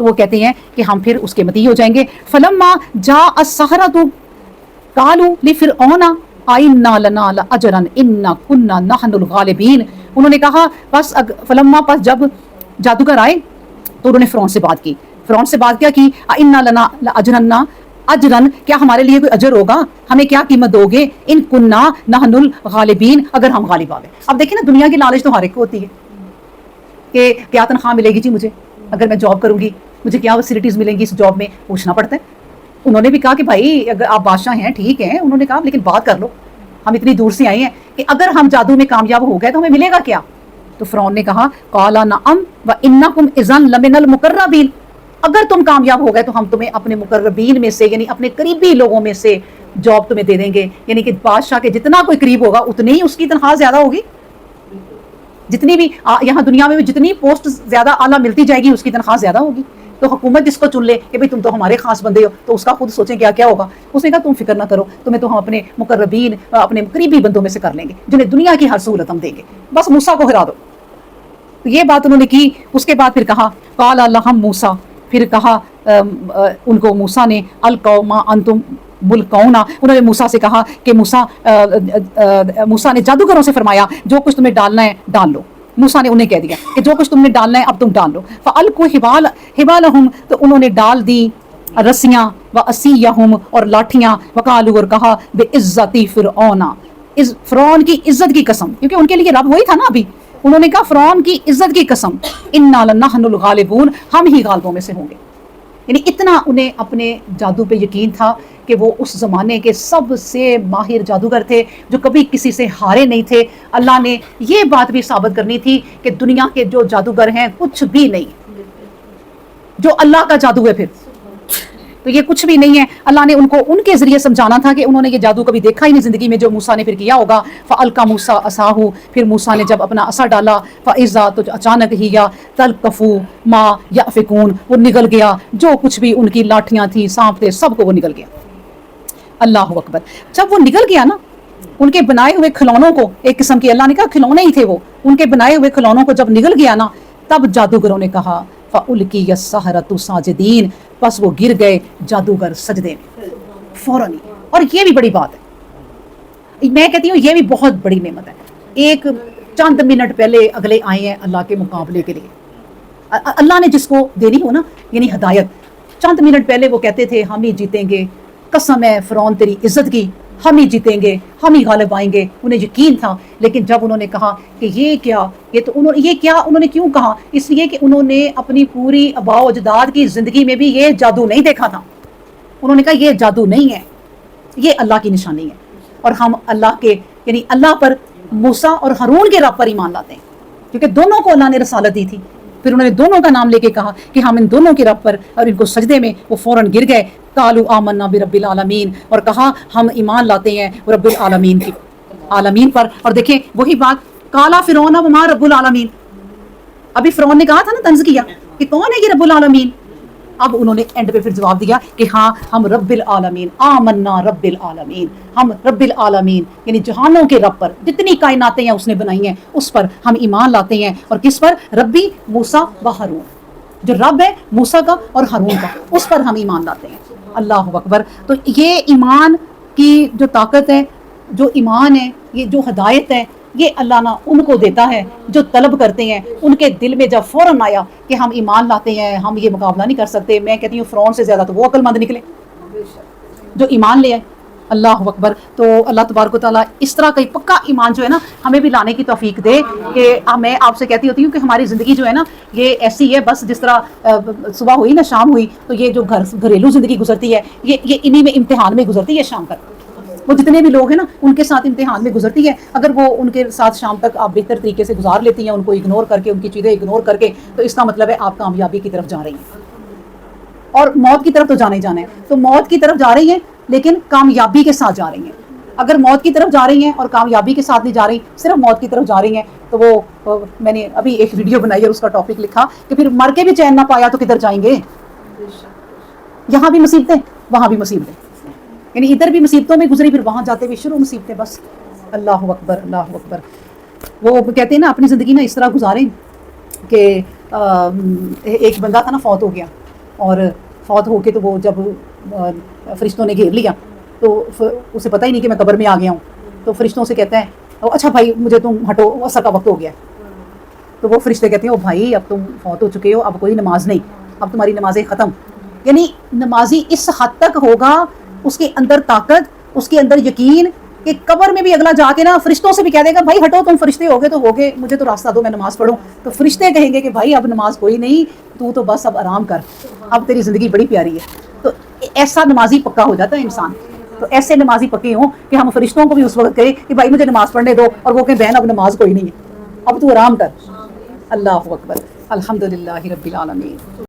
تو وہ کہتے ہیں کہ ہم پھر اس کے متی ہو جائیں گے. فلما جاء السحرۃ قالوا لفرعون ائنا لنا لاجرا انا كنا نحن الغالبین. انہوں نے کہا بس فلما پس جب جادوگر آئے تو انہوں نے فرعون سے بات کی. فرعون سے بات کیا کی؟ ائنا لنا لاجرا اجرن، کیا ہمارے لیے کوئی اجر ہوگا، ہمیں کیا قیمت دو گے، ان کننا نحن الغالبین، اگر ہم غالب آ گئے. اب دیکھیں نا دنیا کی لالچ تو ہر ایک کو ہوتی ہے کہ کیا تنخواہ ملے گی جی مجھے، اگر میں جاب کروں گی مجھے کیا فیسلٹیز ملیں گی اس جاب میں، پوچھنا پڑتا ہے. انہوں نے بھی کہا کہ بھائی اگر آپ بادشاہ ہیں ٹھیک ہے، انہوں نے کہا لیکن بات کر لو، ہم اتنی دور سے آئے ہیں کہ اگر ہم جادو میں کامیاب ہو گئے تو ہمیں ملے گا کیا. تو فرعون نے کہا قال نعم وانکم اذا لمن المقربین، اگر تم کامیاب ہو گئے تو ہم تمہیں اپنے مقربین میں سے یعنی اپنے قریبی لوگوں میں سے جاب تمہیں دے دیں گے. یعنی کہ بادشاہ کے جتنا کوئی قریب ہوگا اتنی ہی اس کی تنخواہ زیادہ ہوگی، جتنی بھی یہاں دنیا میں بھی جتنی پوسٹ زیادہ اعلیٰ ملتی جائے گی اس کی تنخواہ زیادہ ہوگی. تو حکومت جس کو چن لے کہ بھئی تم تو ہمارے خاص بندے ہو، تو اس کا خود سوچیں کیا کیا ہوگا. اس نے کہا تم فکر نہ کرو، تمہیں تو ہم اپنے مقربین اپنے قریبی بندوں میں سے کر لیں گے جنہیں دنیا کی ہر سہولت ہم دیں گے، بس موسیٰ کو ہرا دو. تو یہ بات انہوں نے کی. اس کے بعد پھر کہا قال لهم موسیٰ، پھر کہا ان کو موسیٰ نے القوا ما انتم ملقون، انہوں نے موسیٰ سے کہا کہ موسیٰ نے جادوگروں سے فرمایا جو کچھ تمہیں ڈالنا ہے ڈال لو. موسیٰ نے انہیں کہہ دیا کہ جو کچھ تم نے ڈالنا ہے اب تم ڈال لو. فالقوا حبالہم، تو انہوں نے ڈال دی رسیاں، وعصیہم اور لاٹھیاں، وقالوا اور کہا بعزت فرعون، فرعون کی عزت کی قسم، کیونکہ ان کے لیے رب وہی تھا نا. ابھی انہوں نے کہا فرعون کی عزت کی قسم انا لنحن الغالبون، ہم ہی غالبوں میں سے ہوں گے. یعنی اتنا انہیں اپنے جادو پہ یقین تھا کہ وہ اس زمانے کے سب سے ماہر جادوگر تھے جو کبھی کسی سے ہارے نہیں تھے. اللہ نے یہ بات بھی ثابت کرنی تھی کہ دنیا کے جو جادوگر ہیں کچھ بھی نہیں، جو اللہ کا جادو ہے پھر تو یہ کچھ بھی نہیں ہے. اللہ نے ان کو ان کے ذریعے سمجھانا تھا کہ انہوں نے یہ جادو کبھی دیکھا ہی نہیں زندگی میں جو موسیٰ نے پھر کیا ہوگا. فَأَلْقَى مُوسَىٰ عَصَاهُ، پھر موسیٰ نے جب اپنا عصا ڈالا، فَإِذَا، تو اچانک ہی یا تَلْقَفُ مَا يَأْفِكُونَ، وہ نگل گیا جو کچھ بھی ان کی لاٹھیاں تھیں سانپ تھے سب کو وہ نگل گیا. اللہ اکبر. جب وہ نگل گیا نا ان کے بنائے ہوئے کھلونوں کو، ایک قسم کی اللہ نے کہا کھلونے ہی تھے وہ، ان کے بنائے ہوئے کھلونوں کو جب نگل گیا نا تب جادوگروں نے کہا فَأُلْقِيَ السَّحَرَةُ سَاجِدِينَ، بس وہ گر گئے جادوگر سجدے میں فوراً. اور یہ بھی بڑی بات ہے، میں کہتی ہوں یہ بھی بہت بڑی نعمت ہے. ایک چند منٹ پہلے اگلے آئے ہیں اللہ کے مقابلے کے لیے. اللہ نے جس کو دینی ہو نا یعنی ہدایت، چند منٹ پہلے وہ کہتے تھے ہم ہی جیتیں گے، قسم ہے فرعون تیری عزت کی، ہم ہی جیتیں گے، ہم ہی غالب آئیں گے. انہیں یقین تھا. لیکن جب انہوں نے کہا کہ یہ کیا، انہوں نے کیوں کہا؟ اس لیے کہ انہوں نے اپنی پوری آباء و اجداد کی زندگی میں بھی یہ جادو نہیں دیکھا تھا. انہوں نے کہا یہ جادو نہیں ہے، یہ اللہ کی نشانی ہے. اور ہم اللہ کے یعنی اللہ پر، موسیٰ اور ہارون کے رب پر ایمان لاتے ہیں کیونکہ دونوں کو اللہ نے رسالت دی تھی. پھر انہوں نے دونوں کا نام لے کے کہا کہ ہم ان دونوں کے رب پر، اور ان کو سجدے میں وہ فوراً گر گئے. قالوا آمنا برب العالمین، اور کہا ہم ایمان لاتے ہیں رب العالمین کی، عالمین پر. اور دیکھیں وہی بات قال فرعون وما رب العالمین، ابھی فرعون نے کہا تھا نا طنز کیا کہ کون ہے یہ رب العالمین. اب انہوں نے اینڈ پہ پھر جواب دیا کہ ہاں ہم رب العالمین، آمنا رب العالمین، ہم رب العالمین یعنی جہانوں کے رب پر، جتنی کائناتیں ہیں اس نے بنائی ہیں اس پر ہم ایمان لاتے ہیں. اور کس پر؟ ربی موسیٰ و ہارون، جو رب ہے موسیٰ کا اور ہارون کا، اس پر ہم ایمان لاتے ہیں. اللہ اکبر. تو یہ ایمان کی جو طاقت ہے، جو ایمان ہے، یہ جو ہدایت ہے، یہ اللہ نہ ان کو دیتا ہے جو طلب کرتے ہیں. ان کے دل میں جب فوراً آیا کہ ہم ایمان لاتے ہیں، ہم یہ مقابلہ نہیں کر سکتے، میں کہتی ہوں فرعون سے زیادہ تو وہ عقل مند نکلے جو ایمان لے آئے. اللہ اکبر. تو اللہ تبارک و تعالیٰ اس طرح کا پکا ایمان جو ہے نا ہمیں بھی لانے کی توفیق دے. کہ میں آپ سے کہتی ہوتی ہوں کہ ہماری زندگی جو ہے نا یہ ایسی ہے، بس جس طرح صبح ہوئی نا شام ہوئی تو یہ جو گھریلو زندگی گزرتی ہے یہ انہی میں امتحان میں گزرتی ہے. شام تک وہ جتنے بھی لوگ ہیں نا ان کے ساتھ امتحان میں گزرتی ہے. اگر وہ ان کے ساتھ شام تک آپ بہتر طریقے سے گزار لیتی ہیں، ان کو اگنور کر کے، ان کی چیزیں اگنور کر کے، تو اس کا مطلب ہے آپ کامیابی کی طرف جا رہی ہیں. اور موت کی طرف تو جانا ہی جانا ہے. تو موت کی طرف جا رہی ہیں لیکن کامیابی کے ساتھ جا رہی ہیں. اگر موت کی طرف جا رہی ہیں اور کامیابی کے ساتھ نہیں جا رہی، صرف موت کی طرف جا رہی ہیں، تو وہ میں نے ابھی ایک ویڈیو بنائی اور اس کا ٹاپک لکھا کہ پھر مر کے بھی چین نہ پایا تو کدھر جائیں گے. یہاں بھی مصیبتیں، وہاں بھی مصیبتیں، یعنی ادھر بھی مصیبتوں میں گزری، پھر وہاں جاتے بھی شروع مصیبتیں. بس اللہ اکبر اللہ اکبر. وہ کہتے ہیں نا اپنی زندگی نا اس طرح گزاریں کہ ایک بندہ تھا نا فوت ہو گیا، اور فوت ہو کے تو وہ جب فرشتوں نے گھیر لیا تو اسے پتہ ہی نہیں کہ میں قبر میں آ گیا ہوں. تو فرشتوں سے کہتا ہے اچھا بھائی مجھے تم ہٹو، عصر کا وقت ہو گیا. تو وہ فرشتے کہتے ہیں او بھائی اب تم فوت ہو چکے ہو، اب کوئی نماز نہیں، اب تمہاری نمازیں ختم. یعنی نمازی اس حد تک ہوگا، اس کے اندر طاقت، اس کے اندر یقین کہ قبر میں بھی اگلا جا کے نا فرشتوں سے بھی کہہ دے گا بھائی ہٹو، تم فرشتے ہو گئے تو ہو گئے، مجھے تو راستہ دو میں نماز پڑھوں. تو فرشتے کہیں گے کہ بھائی اب نماز کوئی نہیں، تو بس اب آرام کر، اب تیری زندگی بڑی پیاری ہے. تو ایسا نمازی پکا ہو جاتا ہے انسان. تو ایسے نمازی پکے ہوں کہ ہم فرشتوں کو بھی اس وقت کہیں کہ بھائی مجھے نماز پڑھنے دو، اور وہ کہیں بہن اب نماز کوئی نہیں ہے، اب تو آرام کر. اللہ اکبر. الحمدللہ رب العالمین.